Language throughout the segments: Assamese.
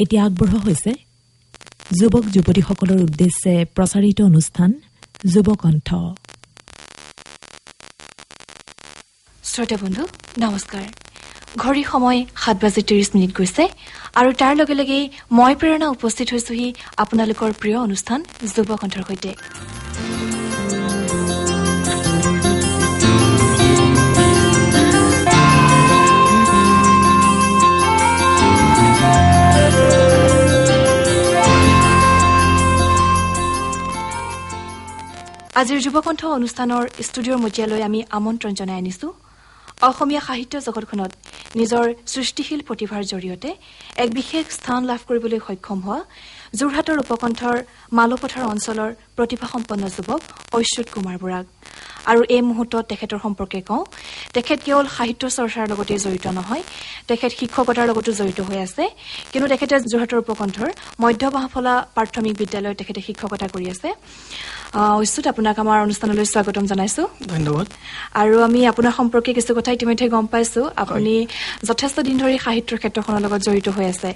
এতিয়া আগবঢ়োৱা হৈছে যুৱক যুৱতীসকলৰ উদ্দেশ্যে প্ৰচাৰিত অনুষ্ঠান যুৱকণ্ঠ। শ্ৰোতা বন্ধু নমস্কাৰ। ঘড়ী সময় 7:30 গৈছে আৰু তাৰ লগে লগে মই প্ৰেৰণা উপস্থিত হৈছোহি আপোনালোকৰ প্ৰিয় অনুষ্ঠান যুৱকণ্ঠৰ সৈতে। আজিৰ যুৱকণ্ঠ অনুষ্ঠানৰ ষ্টুডিঅ'ৰ মজিয়ালৈ আমি আমন্ত্ৰণ জনাই আনিছো অসমীয়া সাহিত্য জগতখনত নিজৰ সৃষ্টিশীল প্ৰতিভাৰ জৰিয়তে এক বিশেষ স্থান লাভ কৰিবলৈ সক্ষম হোৱা যোৰহাটৰ উপকণ্ঠৰ মালপথাৰ অঞ্চলৰ প্ৰতিভাসম্পন্ন যুৱক ঐশ্বত কুমাৰ বৰাক। আৰু এই মুহূৰ্তত তেখেতৰ সম্পৰ্কে কওঁ, তেখেত কেৱল সাহিত্য চৰ্চাৰ লগতে জড়িত নহয়, তেখেত শিক্ষকতাৰ লগতো জড়িত হৈ আছে। কিন্তু তেখেতে যোৰহাটৰ উপকণ্ঠৰ মধ্য বাঁহফলা প্ৰাথমিক বিদ্যালয়ত তেখেতে শিক্ষকতা কৰি আছে। ঐশ্বত, আপোনাক আমাৰ অনুষ্ঠানলৈ স্বাগতম জনাইছো। ধন্যবাদ। আৰু আমি আপোনাৰ সম্পৰ্কে কিছু কথা ইতিমধ্যে গম পাইছো। আপুনি যথেষ্ট দিন ধৰি সাহিত্যৰ ক্ষেত্ৰখনৰ লগত জড়িত হৈ আছে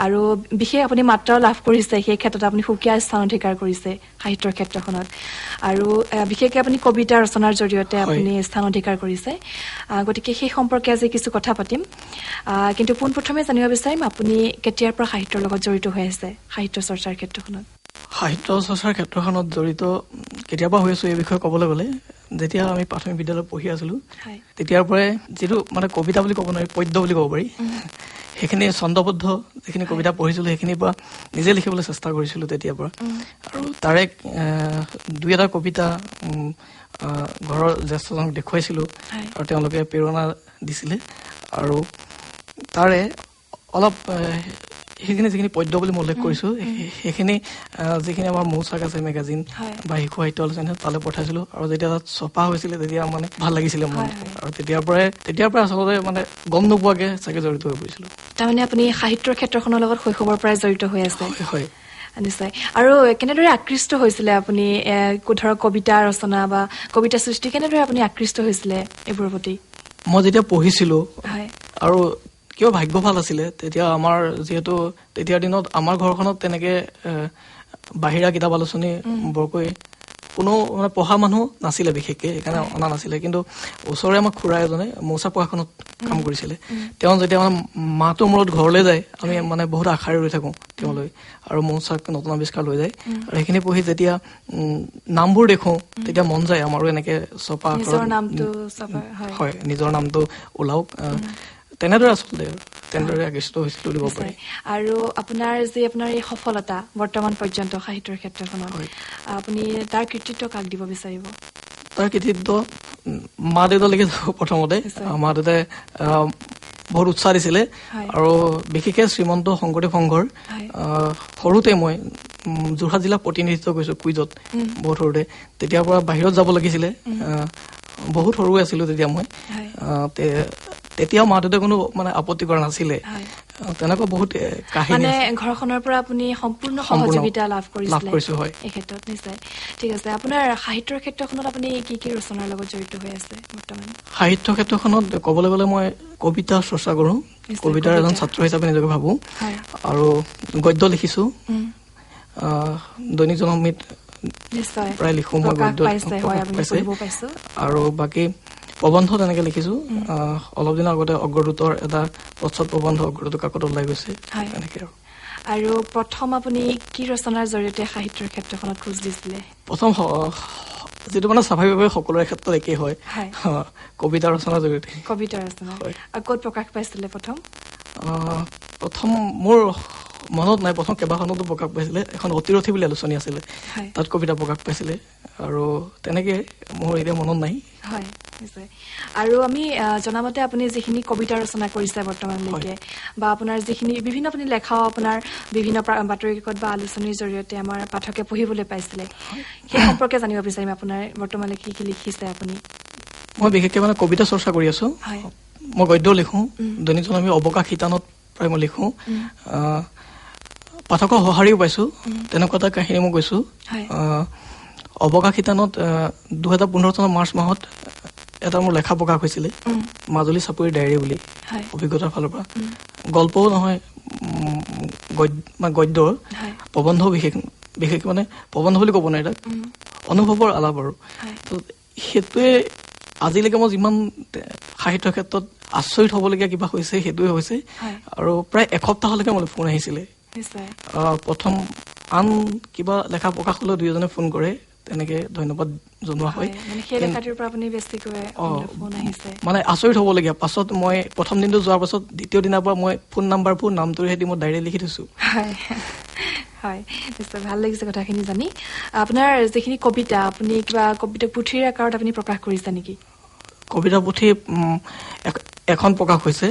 আৰু বিশেষ আপুনি মাত্ৰাও লাভ কৰিছে। সেই ক্ষেত্ৰত আপুনি সুকীয়া স্থান অধিকাৰ কৰিছে সাহিত্যৰ ক্ষেত্ৰখনত আৰু বিশেষকৈ আপুনি কবিতা ৰচনাৰ জৰিয়তে আপুনি স্থান অধিকাৰ কৰিছে। গতিকে সেই সম্পৰ্কে আজি কিছু কথা পাতিম। কিন্তু পোনপ্ৰথমে জানিব বিচাৰিম আপুনি কেতিয়াৰ পৰা সাহিত্যৰ লগত জড়িত হৈ আছে সাহিত্য চৰ্চাৰ ক্ষেত্ৰখনত? সাহিত্য চৰ্চাৰ ক্ষেত্ৰখনত জড়িত কেতিয়াবা হৈ আছো এই বিষয়ে ক'বলৈ গ'লে, যেতিয়া আমি প্ৰাথমিক বিদ্যালয়ত পঢ়ি আছিলো তেতিয়াৰ পৰাই যিটো মানে কবিতা বুলি ক'ব নোৱাৰি, পদ্য বুলি ক'ব পাৰি, সেইখিনি ছন্দবদ্ধ যিখিনি কবিতা পঢ়িছিলো সেইখিনিৰ পৰা নিজে লিখিবলৈ চেষ্টা কৰিছিলো তেতিয়াৰ পৰা। আৰু তাৰে দুই এটা কবিতা ঘৰৰ জ্যেষ্ঠজনক দেখুৱাইছিলো আৰু তেওঁলোকে প্ৰেৰণা দিছিলে। আৰু তাৰে অলপ সেইখিনি যিখিনি পদ্য বুলি মই উল্লেখ কৰিছো সেইখিনি যিখিনি আমাৰ মৌচাক আছে মেগাজিন বা শিশু সাহিত্য আলোচনী তালৈ পঠাইছিলো। আৰু যেতিয়া তাত ছপা হৈছিলে তেতিয়া মানে ভাল লাগিছিলে মন। আৰু তেতিয়াৰ পৰাই আচলতে মানে গম নোপোৱাকে চাগে জড়িত হৈ পৰিছিলো। তাৰমানে আপুনি সাহিত্যৰ ক্ষেত্ৰখনৰ লগত শৈশৱৰ পৰাই জড়িত হৈ আছে? হয়। নিশ্চয়। আৰু কেনেদৰে আকৃষ্ট হৈছিলে আপুনি ধৰক কবিতা ৰচনা বা কবিতা সৃষ্টি, কেনেদৰে আপুনি আকৃষ্ট হৈছিলে এইবোৰৰ প্ৰতি? মই যেতিয়া পঢ়িছিলো আৰু কিয় ভাগ্য ভাল আছিলে, তেতিয়া আমাৰ যিহেতু তেতিয়াৰ দিনত আমাৰ ঘৰখনত তেনেকে বাহিৰা কিতাপ আলোচনী বৰকৈ কোনো মানে পঢ়া মানুহ নাছিলে বিশেষকে, সেইকাৰণে অনা নাছিলে। কিন্তু ওচৰৰে আমাৰ খুৰা এজনে মৌচাক প্ৰকাশনত কাম কৰিছিলে। তেওঁ যেতিয়া মানে মাহটোৰ মূৰত ঘৰলৈ যায়, আমি মানে বহুত আশাৰে ৰৈ থাকো তেওঁলৈ, আৰু মৌচাক নতুন আৱিষ্কাৰ লৈ যায়। আৰু সেইখিনি পঢ়ি যেতিয়া নামবোৰ দেখো তেতিয়া মন যায় আমাৰো এনেকে ছপা হয় নিজৰ নামটো ওলাওক। তেনেদৰে আচলতে তেনেদৰে আকৃষ্ট হৈছিল বুলি ক'ব পাৰি। আৰু আপোনাৰ এই সফলতা বৰ্তমান পৰ্যন্ত সাহিত্যৰ ক্ষেত্ৰখনত আপুনি তাৰ কৃতিত্ব কাক দিব বিচাৰিব? তাৰ কৃতিত্ব মা দেউতালৈকে যাব। প্ৰথমতে মা দেউতাই বহুত উৎসাহ দিছিলে আৰু বিশেষকে শ্ৰীমন্ত শংকৰদেৱ সংঘৰ সৰুতে মই যোৰহাট জিলাক প্ৰতিনিধিত্ব কৰিছো কুইজত বহুত সৰুতে। তেতিয়াৰ পৰা বাহিৰত যাব লাগিছিলে, বহুত সৰু আছিলো তেতিয়া মই। তেতিয়াও মা দেউতাই কোনো মানে আপত্তি কৰা নাছিলে। তেনেকুৱা বহুত কাহিনী ঘৰখনৰ পৰা আপুনি সম্পূৰ্ণ সহযোগিতা লাভ কৰিছো এই ক্ষেত্ৰত। নিশ্চয়। ঠিক আছে। আপোনাৰ সাহিত্যৰ ক্ষেত্ৰখনত আপুনি কি কি ৰচনাৰ লগত জড়িত হৈ আছে বৰ্তমান? সাহিত্য ক্ষেত্ৰখনত ক'বলৈ গ'লে মই কবিতা চৰ্চা কৰো, কবিতাৰ এজন ছাত্ৰ হিচাপে নিজকে ভাবো। আৰু গদ্য লিখিছো, দৈনিক জনমত প্ৰায় লিখো মই গদ্য পাইছে। আৰু বাকী প্ৰবন্ধ তেনেকে লিখিছো। অলপ দিনৰ আগতে অগ্ৰদূতৰ এটা প্ৰচ্ছদ প্ৰবন্ধ অগ্ৰদূত কাকত ওলাই গৈছে এনেকে। আৰু প্ৰথম আপুনি কি ৰচনাৰ জৰিয়তে সাহিত্যৰ ক্ষেত্ৰখনত খোজ দিছিলে? প্ৰথম যিটো মানে স্বাভাৱিকভাৱে সকলোৰে ক্ষেত্ৰত একেই হয়, কবিতা ৰচনাৰ জৰিয়তে। কবিতা ৰচনা ক'ত প্ৰকাশ পাইছিলে প্ৰথম? প্ৰথম মোৰ মনত নাই, প্ৰথম কেইবাখনতো প্ৰকাশ পাইছিলে। এখন অতিৰথী বুলি আলোচনী আছিলে, তাত কবিতা প্ৰকাশ পাইছিলে। আৰু তেনেকে মোৰ এতিয়া মনত নাই। হয়, নিশ্চয়। আৰু আমি জনামতে আপুনি যিখিনি কবিতা ৰচনা কৰিছে বৰ্তমানলৈকে, বা আপোনাৰ যিখিনি বিভিন্ন আপুনি লেখাও আপোনাৰ বিভিন্ন বাতৰি কাকত বা আলোচনীৰ জৰিয়তে আমাৰ পাঠকে পঢ়িবলৈ পাইছিলে, সেই সম্পৰ্কে জানিব বিচাৰিম। আপোনাৰ বৰ্তমানলৈকে কি কি লিখিছে আপুনি? মই বিশেষকে মানে কবিতা চৰ্চা কৰি আছো। মই গদ্য লিখো, দৈনিক জনমত অৱকাশ শিতানত প্ৰায় মই লিখো। পাঠকৰ সঁহাৰিও পাইছো, তেনেকুৱা এটা কাহিনী মই কৈছো। অৱকাশ শিতানত 2015 চনৰ মাৰ্চ মাহত এটা মোৰ লেখা প্ৰকাশ হৈছিলে, মাজুলী চাপৰিৰ ডায়েৰী বুলি, অভিজ্ঞতাৰ ফালৰ পৰা। গল্পও নহয়, গদ্য প্ৰবন্ধ বিশেষ মানে প্ৰবন্ধ বুলি ক'ব নোৱাৰি তাক অনুভৱৰ আলাপ আৰু সেইটোৱে আজিলৈকে মই যিমান সাহিত্যৰ ক্ষেত্ৰত আচৰিত হ'বলগীয়া কিবা হৈছে সেইটোৱে হৈছে আৰু প্ৰায় এসপ্তাহলৈকে মোলৈ ফোন আহিছিলে প্ৰথম আন কিবা লেখা প্ৰকাশ হ'লেও 2জনে ফোন কৰে তেনেকে ধন্যবাদ জনোৱা হয় মানে আচৰিত হ'বলগীয়া পাছত মই প্ৰথম দিনটো যোৱাৰ পাছত দ্বিতীয় দিনাৰ পৰা মই ফোন নাম্বাৰবোৰ নামটোৰে সৈতে মই ডায়েৰী লিখি থৈছো হয় নিশ্চয় ভাল লাগিছে কথাখিনি জানি আপোনাৰ যিখিনি কবিতা আপুনি কিবা কবিতা পুথিৰ আকাৰত আপুনি প্ৰকাশ কৰিছে নেকি কবিতা পুথি এখন প্ৰকাশ হৈছে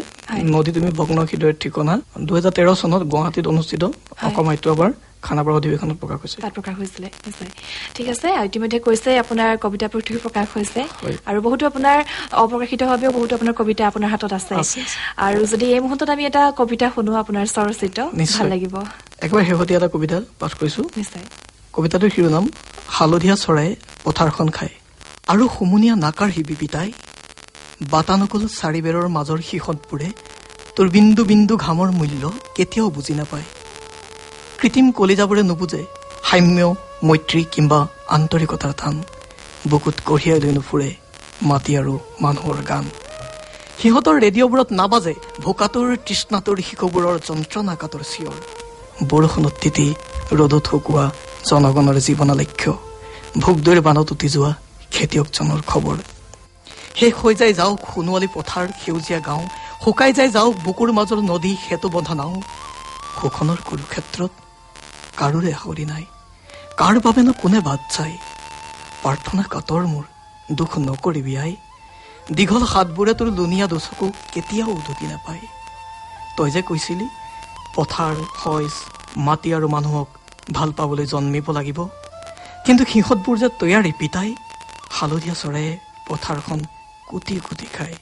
নদী তুমি ভগ্ন হৃদয়ৰ ঠিকনা 2013 চনত গুৱাহাটীত অনুষ্ঠিত অসম সাহিত্য সভাৰ খানাপাৰা অধিৱেশনত প্ৰকাশ হৈছে তাত প্ৰকাশ হৈছিলে নিশ্চয় ঠিক আছে ইতিমধ্যে কৈছে আপোনাৰ কবিতা পুথি প্ৰকাশ হৈছে আৰু বহুতো আপোনাৰ অপ্ৰকাশিতভাৱেও বহুতো আপোনাৰ কবিতা আপোনাৰ হাতত আছে আৰু যদি এই মুহূৰ্তত আমি এটা কবিতা শুনো আপোনাৰ স্বৰচিত ভাল লাগিব একবাৰ শেহতীয়া এটা কবিতা পাঠ কৰিছো নিশ্চয় কবিতাটোৰ শিৰোনাম হালধীয়া চৰাই পথাৰখন খায় আৰু হুমুনিয়া নাকাৰ হিবি পিতাই বাটানকুল চাৰিবেৰৰ মাজৰ শিখতবোৰে তোৰ বিন্দু বিন্দু ঘামৰ মূল্য কেতিয়াও বুজি নাপায় কৃত্ৰিম কলিজাবোৰে নুবুজে সাম্য মৈত্ৰী কিংবা আন্তৰিকতাৰ টান বুকুত কঢ়িয়াই লৈ নুফুৰে মাটি আৰু মানুহৰ গান সিহঁতৰ ৰেডিঅ'বোৰত নাবাজে ভোকাটোৰ তৃষ্ণাটোৰ শিশুবোৰৰ যন্ত্ৰণাকাতৰ চিঞৰ বৰষুণত তিতি ৰ'দত শুকোৱা জনগণৰ জীৱনালক্ষ্য ভোগদৈৰ বানত উটি যোৱা খেতিয়কজনৰ খবৰ শেষ হৈ যায় যাওক সোণোৱালী পথাৰ সেউজীয়া গাঁও শুকাই যায় যাওক বুকুৰ মাজৰ নদী সেতু বন্ধা নাও শোষণৰ কুৰুক্ষেত্ৰত কাৰোৰে আহৰি নাই কাৰ বাবেনো কোনে বাদ যায় প্ৰাৰ্থনা কাতৰ মোৰ দুখ নকৰিবি আই দীঘল হাতবোৰে তোৰ লুনিয়া দুচকু কেতিয়াও উদুকি নাপায় তই যে কৈছিলি পথাৰ শইচ মাটি আৰু মানুহক ভাল পাবলৈ জন্মিব লাগিব কিন্তু সিহঁতবোৰ যে তৈয়াৰী পিতাই হালধীয়া চৰায়ে পথাৰখন কুটি কুটি খায়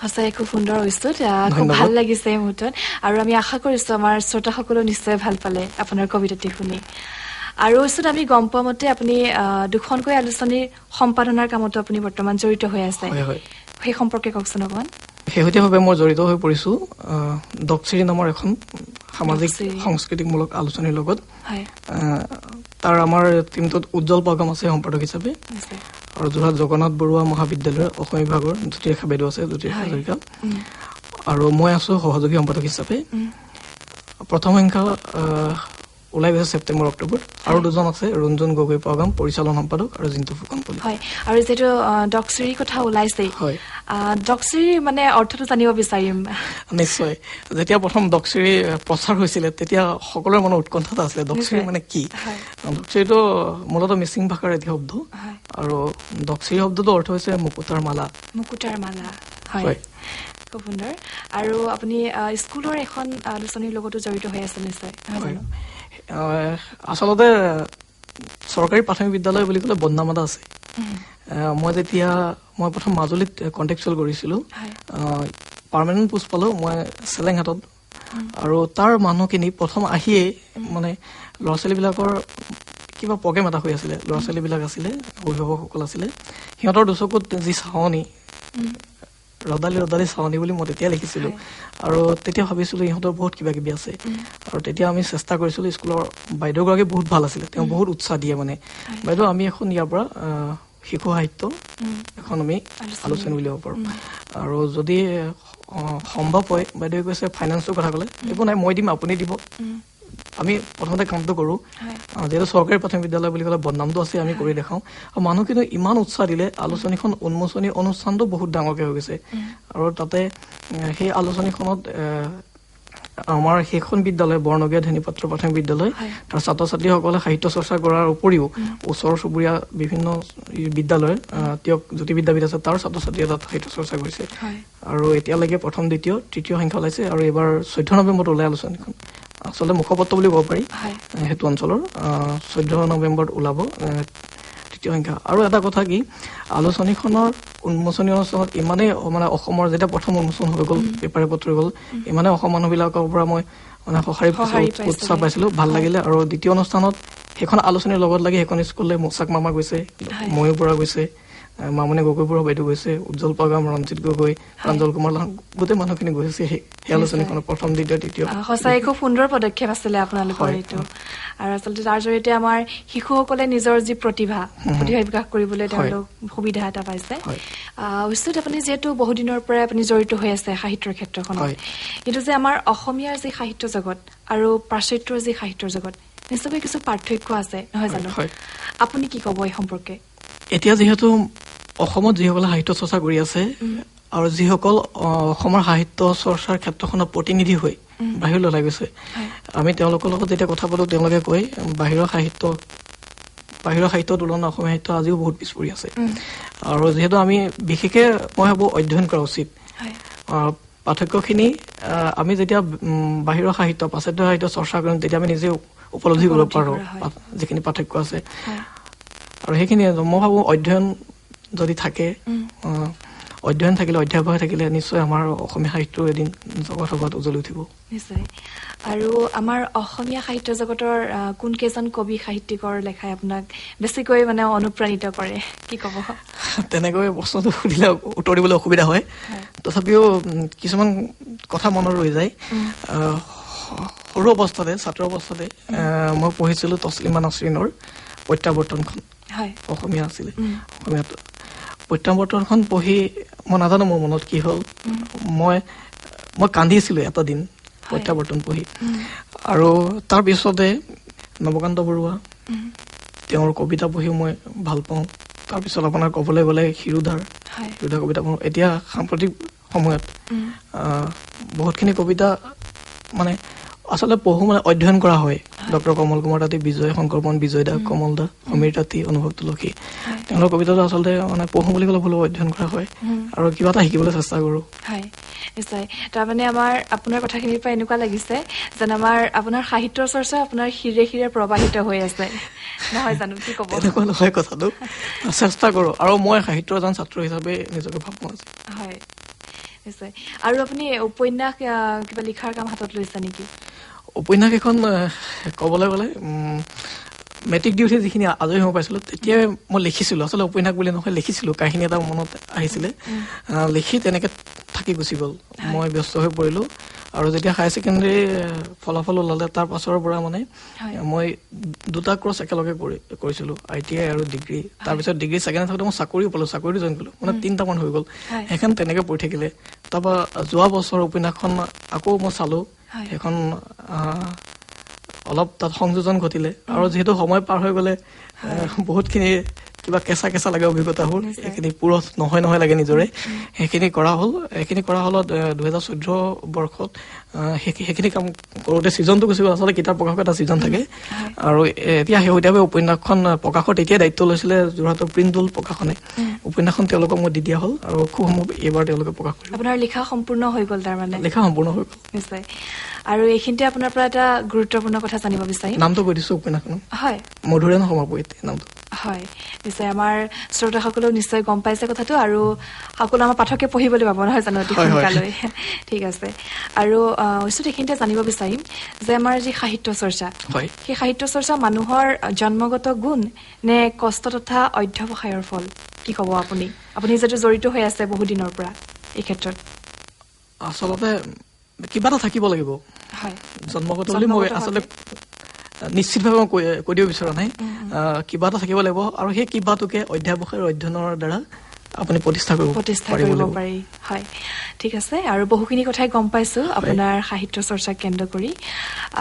সঁচাই খুব সুন্দৰ হৈছিল খুব ভাল লাগিছে এই মুহূৰ্তত আৰু আমি আশা কৰিছো আমাৰ শ্ৰোতাসকলেও নিশ্চয় ভাল পালে আপোনাৰ কবিতাটি শুনি আৰু ওচৰত আমি গম পোৱা মতে আপুনি দুখনকৈ আলোচনীৰ সম্পাদনাৰ কামতো আপুনি বৰ্তমান জড়িত হৈ আছে সেই সম্পৰ্কে কওকচোন অকণমান শেহতীয়াভাৱে মই জড়িত হৈ পৰিছো ডকচিৰি নামৰ এখন সামাজিক সাংস্কৃতিকমূলক আলোচনীৰ লগত তাৰ আমাৰ টিমটোত উজ্জ্বল পাগম আছে সম্পাদক হিচাপে আৰু যোৰহাট জগন্নাথ বৰুৱা মহাবিদ্যালয়ৰ অসমীয়া বিভাগৰ জ্যোতিৰেখা বাইদেউ আছে জ্যোতিৰেখা হাজৰিকা আৰু মই আছো সহযোগী সম্পাদক হিচাপে প্ৰথম সংখ্যা ওলাই গৈছে ছেপ্টেম্বৰ অক্টোবৰ আৰু দুজন আছে ৰঞ্জন গগৈ পাগাম পৰিচালন সম্পাদক আৰু জিন্তু ফুকন পলি হয় আৰু যেটো ডকচিৰি কথা ওলাইছে হয় ডকচিৰি মানে অৰ্থটো জানিব বিচাৰিম নিশ্চয় যেতিয়া প্ৰথম ডকচিৰি প্ৰচাৰ হৈছিল তেতিয়া সকলোৰে মনত উৎকণ্ঠা আছিল ডকচিৰি মানে কি ডকচিৰিটো মূলতঃ মিচিং ভাষাৰ এটি শব্দ আৰু ডকচিৰি শব্দটো অৰ্থ হৈছে মুকুতাৰ মালা হয় খুব সুন্দৰ আৰু আপুনি স্কুলৰ এখন আলোচনীৰ লগতো জড়িত হৈ আছে নিশ্চয় আচলতে চৰকাৰী প্ৰাথমিক বিদ্যালয় বুলি ক'লে বদনাম এটা আছে মই প্ৰথম মাজুলীত কণ্টেক্সুৱেল কৰিছিলোঁ পাৰ্মানেণ্ট পোষ্ট পালোঁ মই চেলেংহাটত আৰু তাৰ মানুহখিনি প্ৰথম আহিয়ে মানে ল'ৰা ছোৱালীবিলাকৰ কিবা প্ৰগ্ৰেম এটা হৈ আছিলে ল'ৰা ছোৱালীবিলাক আছিলে অভিভাৱকসকল আছিলে সিহঁতৰ দুচকুত যি চাৱনি ৰদালি চাৱনি বুলি মই তেতিয়া লিখিছিলোঁ আৰু তেতিয়া ভাবিছিলোঁ ইহঁতৰ বহুত কিবা কিবি আছে আৰু তেতিয়া আমি চেষ্টা কৰিছিলোঁ স্কুলৰ বাইদেউগৰাকী বহুত ভাল আছিলে তেওঁ বহুত উৎসাহ দিয়ে মানে বাইদেউ আমি এখন ইয়াৰ পৰা শিশু সাহিত্য এখন আমি আলোচনী উলিয়াব পাৰোঁ আৰু যদি সম্ভৱ হয় বাইদেৱে কৈছে ফাইনেন্সৰ কথা ক'লে একো নাই মই দিম আপুনি দিব আমি প্ৰথমতে কামটো কৰোঁ যিহেতু চৰকাৰী প্ৰাথমিক বিদ্যালয় বুলি ক'লে বদনামটো আছে আমি কৰি দেখাওঁ আৰু মানুহ কিন্তু ইমান উৎসাহ দিলে আলোচনীখন উন্মোচনী অনুষ্ঠানটো বহুত ডাঙৰকৈ হৈ গৈছে আৰু তাতে সেই আলোচনীখনত আমাৰ সেইখন বিদ্যালয় বৰ্ণগীয়া ধেনীপাত্ৰ প্ৰাথমিক বিদ্যালয় তাৰ ছাত্ৰ ছাত্ৰীসকলে সাহিত্য চৰ্চা কৰাৰ উপৰিও ওচৰ চুবুৰীয়া বিভিন্ন বিদ্যালয় তেওঁক জ্যোতি বিদ্যাপীঠ আছে তাৰ ছাত্ৰ ছাত্ৰীয়ে তাত সাহিত্য চৰ্চা কৰিছে আৰু এতিয়ালৈকে প্ৰথম দ্বিতীয় তৃতীয় সংখ্যা ওলাইছে আৰু এইবাৰ 14 নৱেম্বৰত ওলাই আলোচনীখন আচলতে মুখপত্ৰ বুলি ক'ব পাৰি সেইটো অঞ্চলৰ 14 নৱেম্বৰত ওলাব তৃতীয় সংখ্যা আৰু এটা কথা কি আলোচনীখনৰ উন্মোচনী অনুষ্ঠানত ইমানেই মানে অসমৰ যেতিয়া প্ৰথম উন্মোচন হৈ গ'ল পেপাৰে পত্ৰে গ'ল ইমানে অসম মানুহবিলাকৰ পৰা মই মানে সঁহাৰি উৎসাহ পাইছিলোঁ ভাল লাগিলে আৰু দ্বিতীয় অনুষ্ঠানত সেইখন আলোচনীৰ লগত লাগি সেইখন স্কুললৈ মোচাক মামা গৈছে ময়ূৰ বৰা গৈছে মামনি গগৈপুৰৰ বাইদেউ গৈছে, উজ্জ্বল পাগাম, ৰঞ্জিত গগৈ, প্ৰাঞ্জল কুমাৰ লাহন, গোটেই মানুহখিনি গৈছে সেই আলোচনীখনৰ প্ৰথম দ্বিতীয় তৃতীয়। সঁচাই খুব সুন্দৰ পদক্ষেপ আছিলে আপোনালোকৰ এইটো। আৰু আচলতে তাৰ জৰিয়তে আমাৰ শিশুসকলে নিজৰ যি প্ৰতিভা বিকাশ কৰিবলৈ তেওঁলোক সুবিধা এটা পাইছে। উচিত আপুনি যিহেতু বহুদিনৰ পৰাই আপুনি জড়িত হৈ আছে সাহিত্যৰ ক্ষেত্ৰখনত, কিন্তু যে আমাৰ অসমীয়াৰ যি সাহিত্য জগত আৰু পাশ্চাত্যৰ যি সাহিত্যৰ জগত নিশ্চয়কৈ কিছু পাৰ্থক্য আছে নহয় জানো? আপুনি কি ক'ব এই সম্পৰ্কে? এতিয়া যিহেতু অসমত যিসকলে সাহিত্য চৰ্চা কৰি আছে আৰু যিসকল অসমৰ সাহিত্য চৰ্চাৰ ক্ষেত্ৰখনৰ প্ৰতিনিধি হৈ বাহিৰলৈ ওলাই গৈছে, আমি তেওঁলোকৰ লগত যেতিয়া কথা পাতো তেওঁলোকে কয় বাহিৰৰ সাহিত্যৰ তুলনাত অসমীয়া সাহিত্য আজিও বহুত পিছ পৰি আছে। আৰু যিহেতু আমি বিশেষকৈ মই ভাবোঁ অধ্যয়ন কৰা উচিত। পাৰ্থক্যখিনি আমি যেতিয়া বাহিৰৰ সাহিত্য পাশ্চাত্য সাহিত্য চৰ্চা কৰিম তেতিয়া আমি নিজে উপলব্ধি কৰিব পাৰোঁ যিখিনি পাৰ্থক্য আছে। আৰু সেইখিনি মই ভাবোঁ অধ্যয়ন যদি থাকে, অধ্যয়ন থাকিলে অধ্যাপক থাকিলে নিশ্চয় আমাৰ অসমীয়া সাহিত্য এদিন জগত উজ্বলি উঠিব নিশ্চয়। আৰু আমাৰ অসমীয়া সাহিত্য জগতৰ কোন কেইজন কবি সাহিত্যিকৰ লেখাই আপোনাক বেছিকৈ মানে অনুপ্ৰাণিত কৰে, কি ক'ব? তেনেকৈ প্ৰশ্নটো সুধিলে উত্তৰ দিবলৈ অসুবিধা হয়, তথাপিও কিছুমান কথা মনত ৰৈ যায়। সৰু অৱস্থাতে ছাত্ৰ অৱস্থাতে মই পঢ়িছিলোঁ তছলিমা নাছৰিনৰ প্ৰত্যাৱৰ্তনখন, অসমীয়া আছিলে। অসমীয়াত প্ৰত্যাৱৰ্তনখন পঢ়ি মই নাজানো মোৰ মনত কি হ'ল, মই কান্দিছিলোঁ এটা দিন প্ৰত্যাৱৰ্তন পঢ়ি। আৰু তাৰপিছতে নৱকান্ত বৰুৱা, তেওঁৰ কবিতা পঢ়িও মই ভাল পাওঁ। তাৰপিছত আপোনাৰ ক'বলৈ গ'লে হিৰুদাৰ কবিতা পঢ়োঁ। এতিয়া সাম্প্ৰতিক সময়ত বহুতখিনি কবিতা মানে আচলতে পঢ়ো মানে অধ্যয়ন কৰা হয়। ডক্টৰ কমল কুমাৰ তাঁতী, বিজয় শংকৰ বন, বিজয় দা, কমল দা, সমীৰ তাঁতী, অনুভৱ তুলসী, তেওঁলোকৰ কবিতাটো আচলতে মানে পঢ়ো বুলি ক'লে ভুল, অধ্যয়ন কৰা হয় আৰু কিবা এটা শিকিবলৈ চেষ্টা কৰোঁ। নিশ্চয়। তাৰমানে আমাৰ আপোনাৰ কথাখিনিৰ পৰা এনেকুৱা লাগিছে যেন আপোনাৰ সাহিত্যৰ চৰ্চা আপোনাৰ শিৰে শিৰে প্ৰবাহিত হৈ আছে, নহয় জানো? কি ক'ব? তেনেকুৱা নহয় কথাটো, চেষ্টা কৰোঁ আৰু মই সাহিত্যৰ এজন ছাত্ৰ হিচাপে নিজকে ভাবোঁ আজি। হয় নিশ্চয়। আৰু আপুনি উপন্যাস কিবা লিখাৰ কাম হাতত লৈছে নেকি? উপন্যাস এখন ক'বলৈ গ'লে মেট্ৰিক দি উঠি যিখিনি আজৰি সময় পাইছিলোঁ তেতিয়াই মই লিখিছিলোঁ। আচলতে উপন্যাস বুলি নহয়, লিখিছিলোঁ। কাহিনী এটা মনত আহিছিলে, লিখি তেনেকৈ থাকি গুচি গ'ল, মই ব্যস্ত হৈ পৰিলোঁ। আৰু যেতিয়া হায়াৰ ছেকেণ্ডেৰী ফলাফল ওলালে তাৰ পাছৰ পৰা মানে মই 2টা কোৰ্চ একেলগে কৰিছিলোঁ, ITI আৰু ডিগ্ৰী। তাৰপিছত ডিগ্ৰী ছেকেণ্ড থাকোঁতে মই চাকৰিও পালোঁ, চাকৰিটো জইন কৰিলোঁ, মানে 3টামান হৈ গ'ল। সেইখন তেনেকৈ পঢ়ি থাকিলে। তাৰপৰা যোৱা বছৰ উপন্যাসখন আকৌ মই চালোঁ, সেইখন অলপ তাত সংযোজন ঘটিলে। আৰু যিহেতু সময় পাৰ হৈ গ'লে বহুতখিনি কিবা কেঁচা কেঁচা লাগে অভিজ্ঞতাবোৰ, এইখিনি পুৰঠ নহয় লাগে নিজৰে। সেইখিনি কৰা হ'ল। 2014 বৰ্ষত সেইখিনি কাম কৰোঁতে ছিজনটো গুচি গ'ল। আচলতে কিতাপ প্ৰকাশৰ এটা ছিজন থাকে। আৰু এতিয়া শেহতীয়াভাৱে উপন্যাসখন প্ৰকাশৰ তেতিয়াই দায়িত্ব লৈছিলে যোৰহাটৰ প্ৰিণ্টল প্ৰকাশনে। উপন্যাসখন তেওঁলোকক মই দি দিয়া হ'ল আৰু খুব সম্ভৱ এইবাৰ তেওঁলোকে প্ৰকাশ কৰিব। আপোনাৰ লিখা সম্পূৰ্ণ হৈ গ'ল? তাৰমানে লিখা সম্পূৰ্ণ হৈ গ'ল নিশ্চয়। আৰু এইখিনিতে আপোনাৰ পৰা এটা গুৰুত্বপূৰ্ণ কথা জানিব বিচাৰিম। নামটো কৈ দিছোঁ উপন্যাসখন, হয়, মধুৰেণ সমাপয়িত নামটো। হয় নিশ্চয়। আমাৰ শ্ৰোতাসকলেও নিশ্চয় গম পাইছে কথাটো, আৰু সকলো আমাৰ পাঠকে পঢ়িবলৈ পাব, নহয় জানো, অতি সোনকালে। ঠিক আছে। আৰু এইখিনিতে জানিব বিচাৰিম যে আমাৰ যি সাহিত্য চৰ্চা, সেই সাহিত্য চৰ্চা মানুহৰ জন্মগত গুণ নে কষ্ট তথা অধ্যৱসায়ৰ ফল? কি ক'ব আপুনি যিহেতু জড়িত হৈ আছে বহুদিনৰ পৰা এই ক্ষেত্ৰত? আচলতে কিবা এটা থাকিব লাগিব, জন্মগত বুলি মই আচলতে নিশ্চিতভাৱে মই কৈ দিব বিচৰা নাই। কিবা এটা থাকিব লাগিব আৰু সেই কিবাটোকে অধ্যাৱসায়ৰ অধ্যয়নৰ দ্বাৰা আপুনি প্ৰতিষ্ঠা কৰিব পাৰি। হয়, ঠিক আছে। আৰু বহুখিনি কথাই গম পাইছোঁ আপোনাৰ সাহিত্য চৰ্চাক কেন্দ্ৰ কৰি।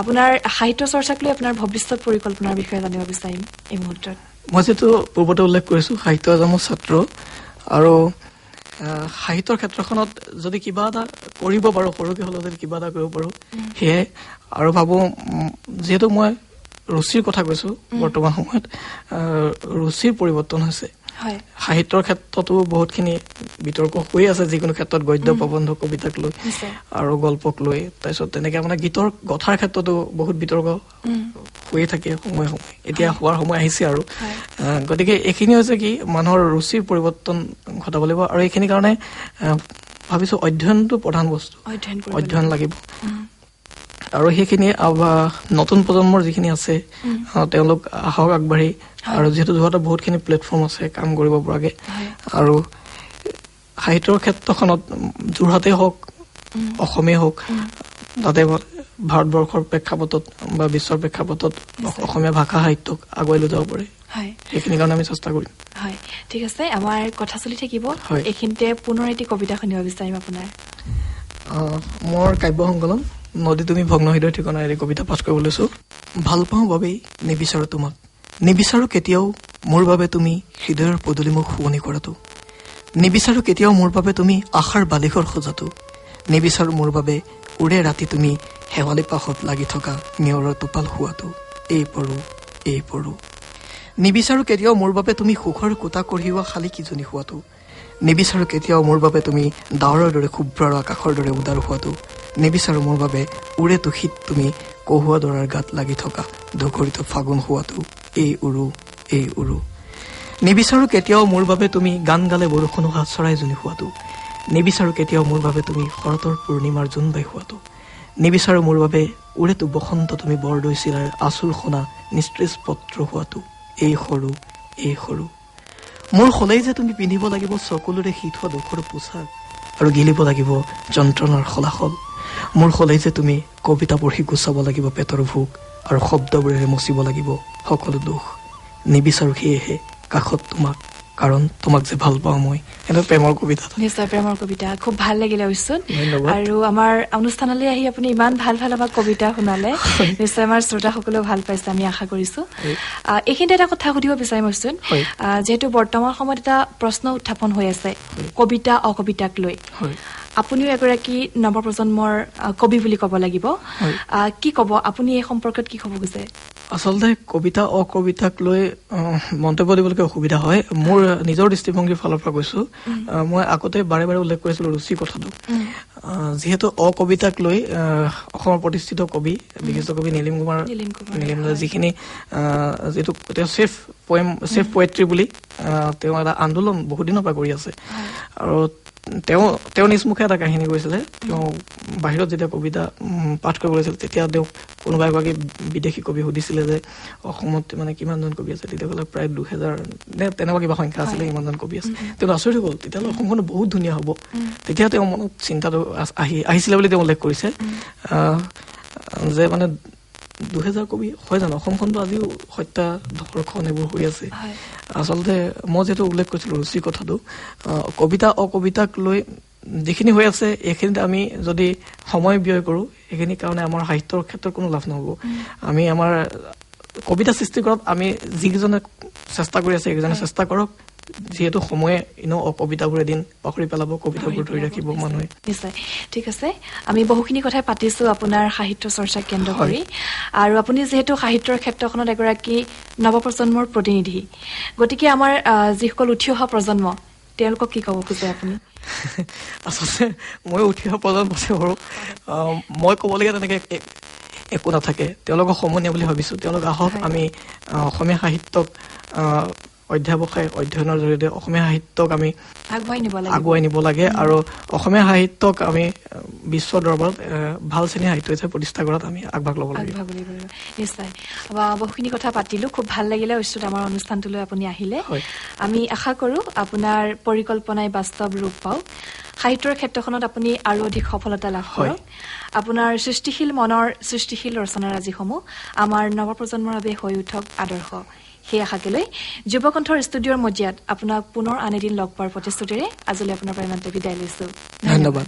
আপোনাৰ সাহিত্য চৰ্চাক লৈ আপোনাৰ ভৱিষ্যত পৰিকল্পনাৰ বিষয়ে জানিব বিচাৰিম এই মুহূৰ্তত। মই যিহেতু পূৰ্বতে উল্লেখ কৰিছোঁ সাহিত্য এজন মোৰ ছাত্ৰ, আৰু সাহিত্যৰ ক্ষেত্ৰখনত যদি কিবা এটা কৰিব পাৰোঁ, সৰুকৈ হ'লেও যদি কিবা এটা কৰিব পাৰোঁ সেয়াই। আৰু ভাবোঁ যিহেতু মই ৰুচিৰ কথা কৈছোঁ, বৰ্তমান সময়ত ৰুচিৰ পৰিৱৰ্তন হৈছে। সাহিত্যৰ ক্ষেত্ৰতো বহুতখিনি বিতৰ্ক হৈ আছে, যিকোনো ক্ষেত্ৰত গদ্য প্ৰবন্ধ কবিতাক লৈ আৰু গল্পক লৈ। তাৰপিছত তেনেকৈ মানে গীতৰ কথাৰ ক্ষেত্ৰতো বহুত বিতৰ্ক হৈয়ে থাকে সময়ে সময়ে, এতিয়া হোৱাৰ সময় আহিছে আৰু। গতিকে এইখিনি হৈছে কি, মানুহৰ ৰুচিৰ পৰিৱৰ্তন ঘটাব লাগিব। আৰু এইখিনি কাৰণে ভাবিছোঁ অধ্যয়নটো প্ৰধান বস্তু, অধ্যয়ন লাগিব। আৰু সেইখিনি নতুন প্ৰজন্মৰ যিখিনি আছে তেওঁলোক আহক আগবাঢ়ি আৰু যিহেতু যোৱাটো বহুতখিনি প্লেটফৰ্ম আছে কাম কৰিব পৰাকে আৰু সাহিত্যৰ ক্ষেত্ৰখনত যোৰহাটে হওক অসমেই হওক তাতে ভাৰতবৰ্ষৰ প্ৰেক্ষাপটত বা বিশ্বৰ প্ৰেক্ষাপটত অসমীয়া ভাষা সাহিত্যক আগুৱাই লৈ যাব পাৰে সেইখিনি কাৰণে আমি চেষ্টা কৰিম হয় ঠিক আছে আমাৰ কথা চলি থাকিব এইখিনিতে পুনৰ এটি কবিতা শুনিব বিচাৰিম আপোনাৰ মোৰ কাব্য সংকলন নদী তুমি ভগ্ন হৃদয় ঠিকনা এৰি কবিতা পাঠ কৰিব লৈছো ভাল পাওঁ বাবেই নিবিচাৰো তোমাক নিবিচাৰো কেতিয়াও মোৰ বাবে তুমি হৃদয়ৰ পদূলি মোক শুৱনি কৰাটো নিবিচাৰো কেতিয়াও মোৰ বাবে তুমি আশাৰ বালিঘৰ সজাটো নিবিচাৰো মোৰ বাবে উৰে ৰাতি তুমি হেৱালি পাশত লাগি থকা নিয়ৰৰ টোপাল শোৱাটো এই পৰো নিবিচাৰো কেতিয়াও মোৰ বাবে তুমি সুখৰ কোটা কঢ়িওৱা শালি কিজনী হোৱাটো নিবিচাৰো কেতিয়াও মোৰ বাবে তুমি ডাৱৰৰ দৰে শুভ্ৰ আৰু আকাশৰ দৰে উদাৰ হোৱাটো নিবিচাৰো মোৰ বাবে উৰে তুষিত তুমি কহুৱা দৰাৰ গাত লাগি থকা ধুকৰিত ফাগুন হোৱাটো এই উৰু নিবিচাৰো কেতিয়াও মোৰ বাবে তুমি গান গালে বৰষুণ হোৱা চৰাইজনী হোৱাটো নিবিচাৰো কেতিয়াও মোৰ বাবে তুমি শৰতৰ পূৰ্ণিমাৰ জোন বাই হোৱাটো নিবিচাৰো মোৰ বাবে উৰেটো বসন্ত তুমি বৰদৈ চিলাৰ আচুৰ সনা নিস্ত্ৰেজ পত্ৰ হোৱাটো এই সৰু মোৰ হলেই যে তুমি পিন্ধিব লাগিব চকুলোৰে শীত হোৱা দুখৰ পোছাক আৰু গিলিব লাগিব যন্ত্ৰণাৰ খলাখল মোৰ হলেই যে তুমি কবিতা পঢ়ি গুচাব লাগিব পেটৰ ভোক আৰু শব্দবোৰেৰে মচিব লাগিব সকলো দুখ নিবিচাৰো সেয়েহে কাষত তোমাক কাৰণ তোমাক যে ভাল পাওঁ মই এটা প্ৰেমৰ কবিতা নিশ্চয় প্ৰেমৰ কবিতা খুব ভাল লাগিলে অৱশ্যে আৰু আমাৰ অনুষ্ঠানলৈ আহি আপুনি ইমান ভাল আমাক কবিতা শুনালে নিশ্চয় আমাৰ শ্ৰোতাসকলেও ভাল পাইছে আমি আশা কৰিছো এইখিনিতে এটা কথা সুধিব বিচাৰিম অৱশ্যে যিহেতু বৰ্তমান সময়ত এটা প্ৰশ্ন উত্থাপন হৈ আছে কবিতা অকবিতাক লৈ আপুনিও এগৰাকী নৱপ্ৰজন্মৰ কবি বুলি ক'ব লাগিব কি ক'ব আপুনি এই সম্পৰ্কত কি ক'ব খুজে আচলতে কবিতা অকবিতাক লৈ মন্তব্য দিবলৈকে অসুবিধা হয় মোৰ নিজৰ দৃষ্টিভংগীৰ ফালৰ পৰা কৈছো মই আগতে বাৰে উল্লেখ কৰিছিলো ৰুচি কথাটো যিহেতু অকবিতাক লৈ অসমৰ প্ৰতিষ্ঠিত কবি বিশিষ্ট কবি নীলিম কুমাৰ যিখিনি যিটো তেওঁ চেফ পোয়েট্ৰি বুলি তেওঁ এটা আন্দোলন বহুত দিনৰ পৰা কৰি আছে আৰু তেওঁ নিজ মুখে এটা কাহিনী কৈছিলে তেওঁ বাহিৰত যেতিয়া কবিতা পাঠ কৰিব গৈছিল তেতিয়া তেওঁ কোনোবা এগৰাকী বিদেশী কবি সুধিছিলে যে অসমত মানে কিমানজন কবি আছে তেতিয়া ক'লে প্ৰায় 2000 তেনেকুৱা কিবা সংখ্যা আছিলে ইমানজন কবি আছে তেওঁ আচৰিত হ'ল তেতিয়াহ'লে অসমখন বহুত ধুনীয়া হ'ব তেতিয়া তেওঁ মনত চিন্তাটো আহিছিলে বুলি তেওঁ উল্লেখ কৰিছে যে মানে 2000 কবি হয় জানো অসমখনতো আজিও হত্যা ধৰ্ষণ এইবোৰ হৈ আছে আচলতে মই যিহেতু উল্লেখ কৰিছিলো ৰুচি কথাটো কবিতা অকবিতাক লৈ যিখিনি হৈ আছে এইখিনিত আমি যদি সময় ব্যয় কৰো এইখিনি কাৰণে আমাৰ সাহিত্যৰ ক্ষেত্ৰত কোনো লাভ নহ'ব আমি আমাৰ কবিতা সৃষ্টি কৰাত আমি যিজনে চেষ্টা কৰি আছে সেইজনে চেষ্টা কৰক যিহেতু সময়ে অকবিতাবোৰ এদিন পাহৰি পেলাব কবিতাবোৰ ধৰি ৰাখিব মানুহে নিশ্চয় ঠিক আছে আমি বহুখিনি কথা পাতিছো আপোনাৰ সাহিত্য চৰ্চা কেন্দ্ৰ কৰি আৰু আপুনি যিহেতু সাহিত্যৰ ক্ষেত্ৰখনত এগৰাকী নৱপ্ৰজন্মৰ প্ৰতিনিধি গতিকে আমাৰ যিসকল উঠি অহা প্ৰজন্ম তেওঁলোকক কি ক'ব খোজে আপুনি আচলতে মই উঠি অহা প্ৰজন্মৰ মই ক'বলগীয়া তেনেকে একো নাথাকে তেওঁলোকক সমনীয়া বুলি ভাবিছো তেওঁলোক আহক আমি অসমীয়া সাহিত্যক অধ্যয়নৰ জৰিয়তে অসমীয়া সাহিত্যক আমি আগুৱাই নিব লাগে আৰু অসমীয়া সাহিত্যক আমি বিশ্ব দৰবাৰত ভাল শ্ৰেণীৰ সাহিত্য হিচাপে প্ৰতিষ্ঠা কৰাত আমি আগভাগ ল'ব লাগে নিশ্চয় বহুখিনি কথা পাতিলো খুব ভাল লাগিলে অৱশ্যে আমাৰ অনুষ্ঠানটোলৈ আপুনি আহিলে আমি আশা কৰো আপোনাৰ পৰিকল্পনাই বাস্তৱ ৰূপ পাওক সাহিত্যৰ ক্ষেত্ৰখনত আপুনি আৰু অধিক সফলতা লাভ কৰক আপোনাৰ সৃষ্টিশীল মনৰ সৃষ্টিশীল ৰচনাৰাজিসমূহ আমাৰ নৱপ্ৰজন্মৰ বাবে হৈ উঠক আদৰ্শ সেই আশাকে লৈ যুৱকণ্ঠৰ ষ্টুডিঅ'ৰ মজিয়াত আপোনাক পুনৰ আন এদিন লগ পোৱাৰ প্ৰতিশ্ৰুতিৰে আজিলৈ আপোনাৰ পৰা ইমানতে বিদায় লৈছো ধন্যবাদ